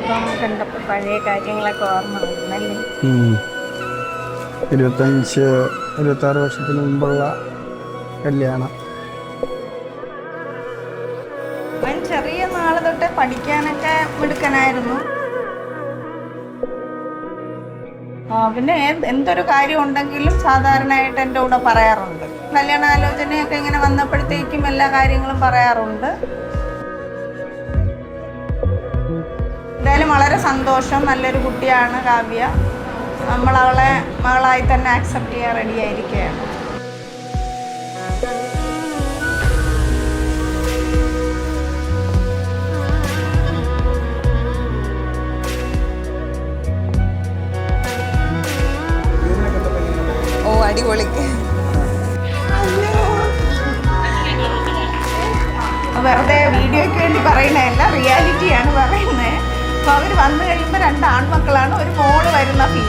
ഇപ്പം കണ്ടപ്പോൾ പഴയ കാര്യങ്ങളൊക്കെ ഓർമ്മ വന്നല്ലേ. 26 വർഷത്തിന് മുമ്പുള്ള കല്യാണം. അവൻ ചെറിയ നാള് തൊട്ട് പഠിക്കാനൊക്കെ മിടുക്കനായിരുന്നു. പിന്നെ എന്തൊരു കാര്യം ഉണ്ടെങ്കിലും സാധാരണയായിട്ട് എൻ്റെ കൂടെ പറയാറുണ്ട്. കല്യാണാലോചനയൊക്കെ ഇങ്ങനെ വന്നപ്പോഴത്തേക്കും എല്ലാ കാര്യങ്ങളും പറയാറുണ്ട്. എന്തായാലും വളരെ സന്തോഷം. നല്ലൊരു കുട്ടിയാണ് കാവ്യ. നമ്മളവളെ മകളായി തന്നെ ആക്സെപ്റ്റ് ചെയ്യാൻ റെഡി ആയിരിക്കുകയാണ്. ഓ അടിപൊളി. വെറുതെ വീഡിയോയ്ക്ക് വേണ്ടി പറയുന്നതല്ല, റിയാലിറ്റിയാണ് പറയുന്നത്. അപ്പോൾ അവർ വന്നു കഴിയുമ്പോൾ 2 ആൺമക്കളാണ്, ഒരു മോള് വരുന്ന ഫീൽ.